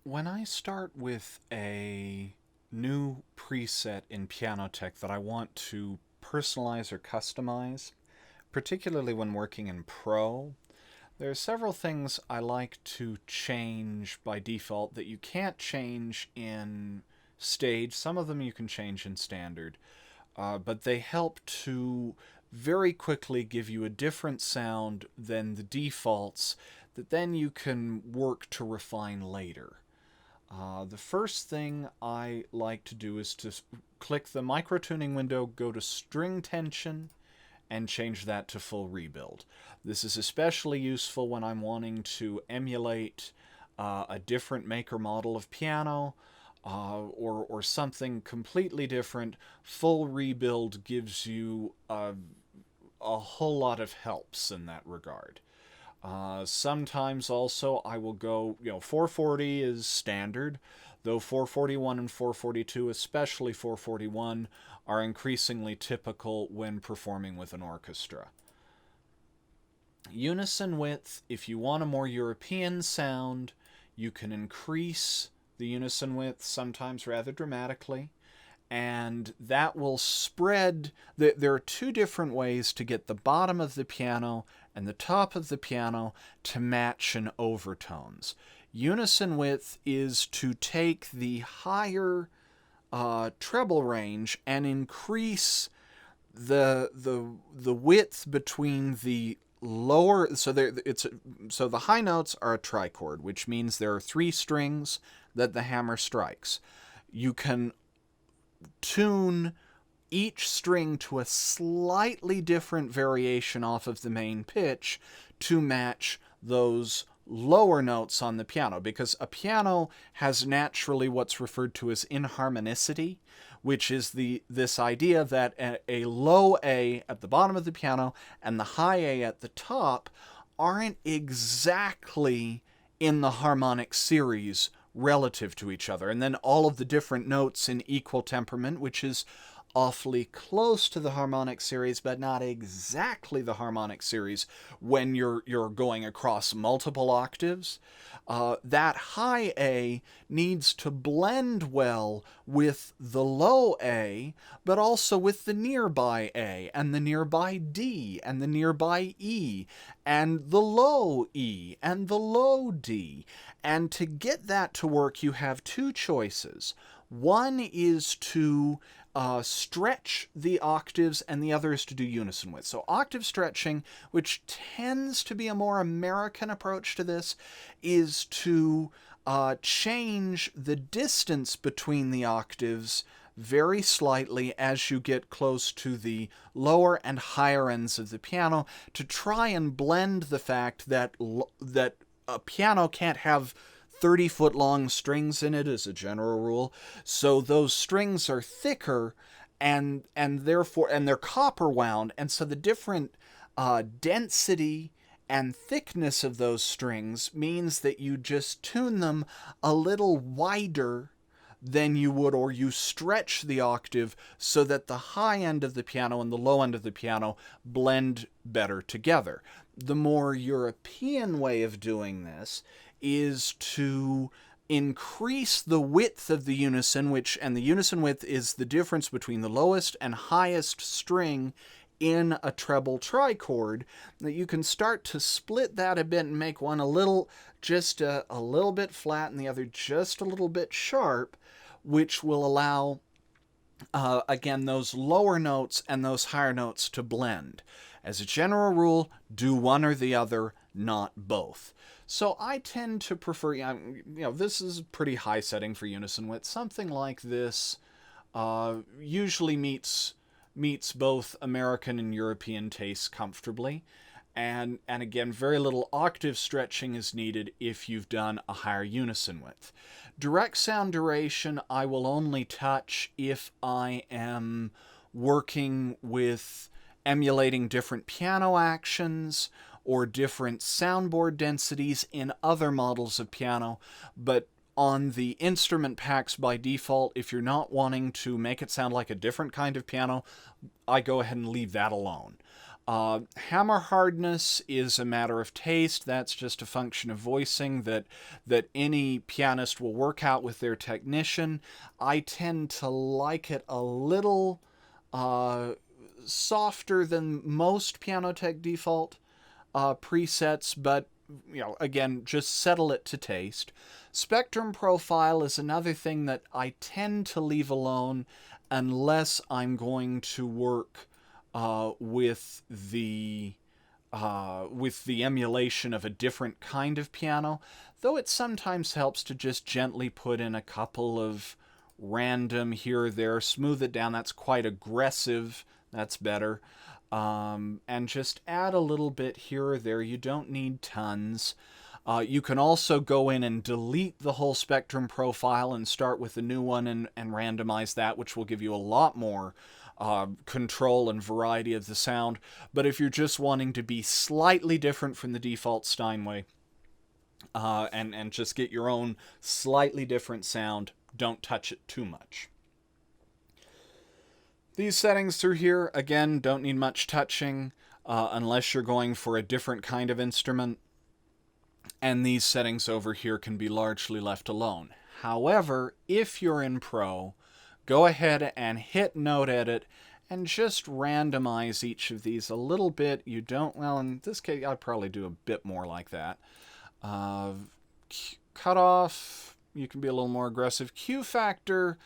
When I start with a new preset in Pianoteq that I want to personalize or customize, particularly when working in Pro, there are several things I like to change by default that you can't change in Stage. Some of them you can change in Standard, but they help to very quickly give you a different sound than the defaults that then you can work to refine later. The first thing I like to do is to click the micro tuning window, go to string tension, and change that to full rebuild. This is especially useful when I'm wanting to emulate a different maker model of piano or something completely different. Full rebuild gives you a whole lot of helps in that regard. Sometimes also I will go, 440 is standard, though 441 and 442, especially 441, are increasingly typical when performing with an orchestra. Unison width, if you want a more European sound, you can increase the unison width sometimes rather dramatically, and that will spread. There are two different ways to get the bottom of the piano and the top of the piano to match in overtones. Unison width is to take the higher treble range and increase the width between the lower. So the high notes are a trichord, which means there are three strings that the hammer strikes. You can tune each string to a slightly different variation off of the main pitch to match those lower notes on the piano, because a piano has naturally what's referred to as inharmonicity, which is this idea that a low A at the bottom of the piano and the high A at the top aren't exactly in the harmonic series relative to each other. And then all of the different notes in equal temperament, which is awfully close to the harmonic series, but not exactly the harmonic series when you're going across multiple octaves. That high A needs to blend well with the low A, but also with the nearby A, and the nearby D, and the nearby E, and the low E, and the low D. And to get that to work, you have two choices. One is to stretch the octaves, and the other is to do unison width. So octave stretching, which tends to be a more American approach to this, is to change the distance between the octaves very slightly as you get close to the lower and higher ends of the piano, to try and blend the fact that a piano can't have 30-foot long strings in it as a general rule. So those strings are thicker and therefore they're copper wound, and so the different density and thickness of those strings means that you just tune them a little wider than you would, or you stretch the octave so that the high end of the piano and the low end of the piano blend better together. The more European way of doing this is to increase the width of the unison, and the unison width is the difference between the lowest and highest string in a treble trichord, that you can start to split that a bit and make one a little bit flat and the other just a little bit sharp, which will allow again those lower notes and those higher notes to blend. As a general rule, do one or the other, not both. So I tend to prefer, this is pretty high setting for unison width. Something like this usually meets both American and European tastes comfortably. And again, very little octave stretching is needed if you've done a higher unison width. Direct sound duration I will only touch if I am working with emulating different piano actions or different soundboard densities in other models of piano. But on the instrument packs by default, if you're not wanting to make it sound like a different kind of piano, I go ahead and leave that alone. Hammer hardness is a matter of taste. That's just a function of voicing that any pianist will work out with their technician. I tend to like it a little softer than most Pianoteq default presets, but again, just settle it to taste. Spectrum profile is another thing that I tend to leave alone unless I'm going to work with the emulation of a different kind of piano, though it sometimes helps to just gently put in a couple of random here or there, smooth it down. That's quite aggressive. That's better. And just add a little bit here or there. You don't need tons. You can also go in and delete the whole spectrum profile and start with a new one and randomize that, which will give you a lot more control and variety of the sound. But if you're just wanting to be slightly different from the default Steinway and just get your own slightly different sound, don't touch it too much. These settings through here, again, don't need much touching unless you're going for a different kind of instrument. And these settings over here can be largely left alone. However, if you're in Pro, go ahead and hit Note Edit and just randomize each of these a little bit. You don't, well, in this case, I'd probably do a bit more like that. Cutoff, you can be a little more aggressive. Q factor,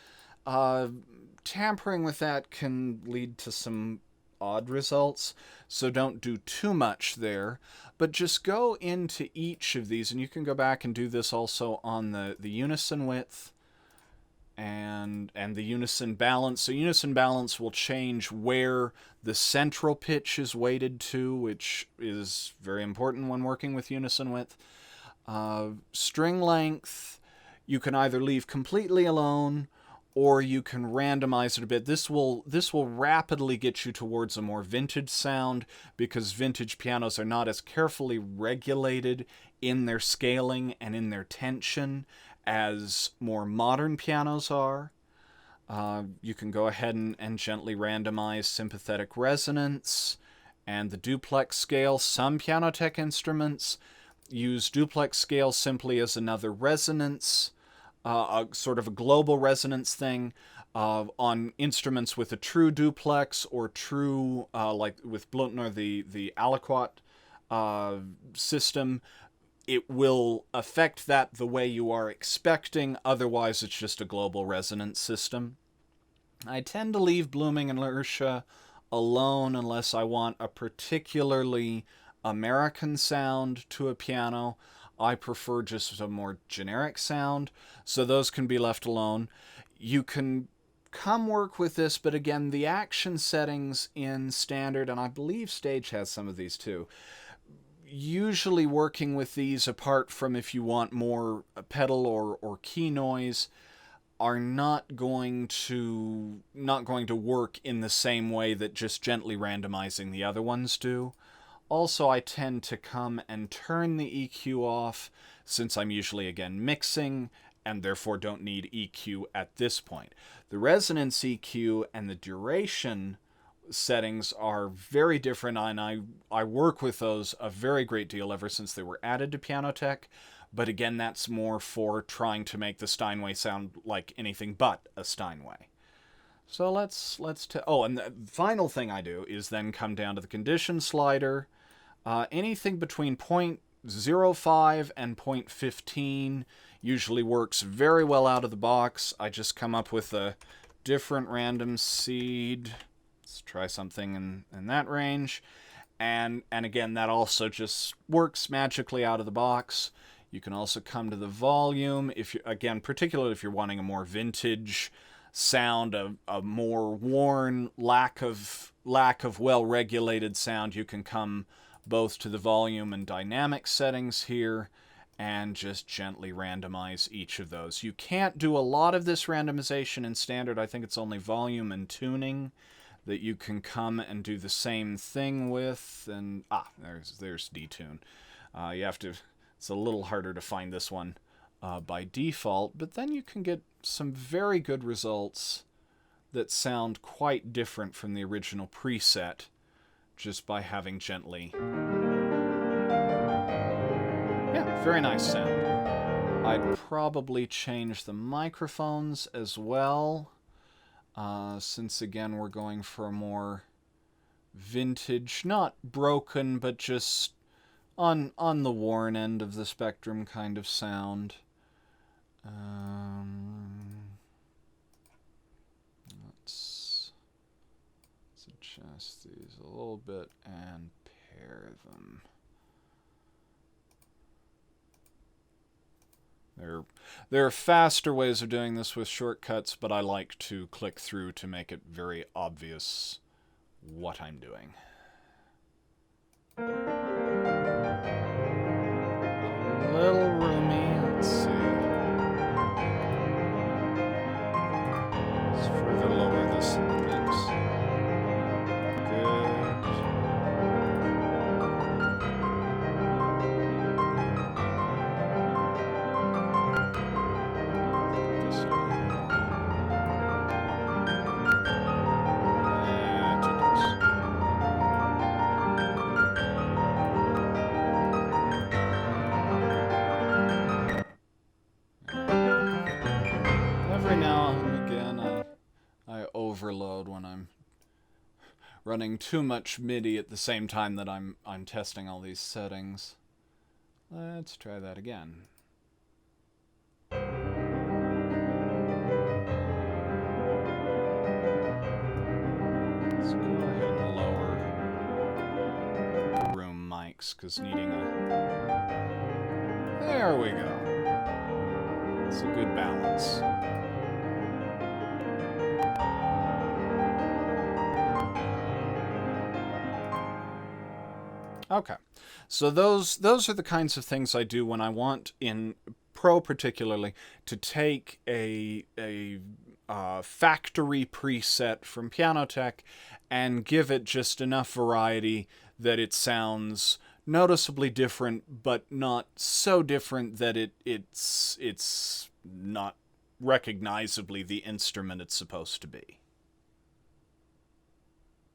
tampering with that can lead to some odd results, so don't do too much there. But just go into each of these, and you can go back and do this also on the unison width and the unison balance. So unison balance will change where the central pitch is weighted to, which is very important when working with unison width. String length, you can either leave completely alone, or you can randomize it a bit. This will rapidly get you towards a more vintage sound, because vintage pianos are not as carefully regulated in their scaling and in their tension as more modern pianos are. You can go ahead and gently randomize sympathetic resonance and the duplex scale. Some Pianoteq instruments use duplex scale simply as another resonance, a sort of a global resonance thing. On instruments with a true duplex or true, like with Blutner, the aliquot system, it will affect that the way you are expecting. Otherwise, it's just a global resonance system. I tend to leave blooming inertia alone unless I want a particularly American sound to a piano. I prefer just a more generic sound, so those can be left alone. You can come work with this, but again, the action settings in standard, and I believe Stage has some of these too, usually working with these, apart from if you want more pedal or key noise, are not going to work in the same way that just gently randomizing the other ones do. Also, I tend to come and turn the EQ off, since I'm usually, again, mixing, and therefore don't need EQ at this point. The resonance EQ and the duration settings are very different, and I work with those a very great deal ever since they were added to Pianoteq. But again, that's more for trying to make the Steinway sound like anything but a Steinway. So let's and the final thing I do is then come down to the condition slider. Anything between 0.05 and 0.15 usually works very well out of the box. I just come up with a different random seed. Let's try something in that range. And again, that also just works magically out of the box. You can also come to the volume, if you, again, particularly if you're wanting a more vintage sound, a more worn, lack of well-regulated sound. You can come both to the volume and dynamic settings here and just gently randomize each of those. You can't do a lot of this randomization in standard. I think it's only volume and tuning that you can come and do the same thing with. And there's detune. You have to. It's a little harder to find this one by default, but then you can get some very good results that sound quite different from the original preset just by having gently... Yeah, very nice sound. I'd probably change the microphones as well, since again we're going for a more vintage, not broken, but just on the worn end of the spectrum kind of sound. Let's adjust these a little bit and pair them. There are faster ways of doing this with shortcuts, but I like to click through to make it very obvious what I'm doing. A little roomy, let's see. Let's further lower this in the mix. Good. This a little more. Too close. Every now and again, I overload when I'm running too much MIDI at the same time that I'm testing all these settings. Let's try that again. Let's go ahead and lower the room mics, because needing a... There we go. It's a good balance. Okay, so those are the kinds of things I do when I want, in Pro particularly, to take a factory preset from Pianoteq and give it just enough variety that it sounds noticeably different, but not so different that it's not recognizably the instrument it's supposed to be.